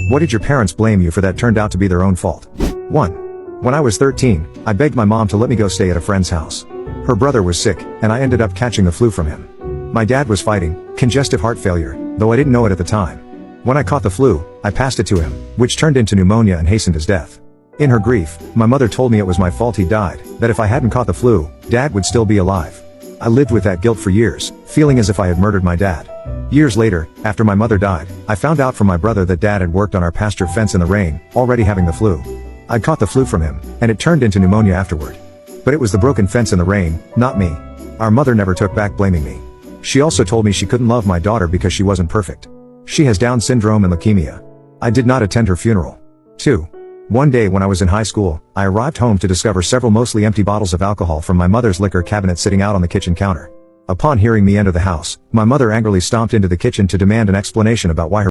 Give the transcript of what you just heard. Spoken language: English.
What did your parents blame you for that turned out to be their own fault? 1. When I was 13, I begged my mom to let me go stay at a friend's house. Her brother was sick, and I ended up catching the flu from him. My dad was fighting congestive heart failure, though I didn't know it at the time. When I caught the flu, I passed it to him, which turned into pneumonia and hastened his death. In her grief, my mother told me it was my fault he died, that if I hadn't caught the flu, Dad would still be alive. I lived with that guilt for years, feeling as if I had murdered my dad. Years later, after my mother died, I found out from my brother that Dad had worked on our pasture fence in the rain, already having the flu. I'd caught the flu from him, and it turned into pneumonia afterward. But it was the broken fence in the rain, not me. Our mother never took back blaming me. She also told me she couldn't love my daughter because she wasn't perfect. She has Down syndrome and leukemia. I did not attend her funeral. 2. One day when I was in high school, I arrived home to discover several mostly empty bottles of alcohol from my mother's liquor cabinet sitting out on the kitchen counter. Upon hearing me enter the house, my mother angrily stomped into the kitchen to demand an explanation about why her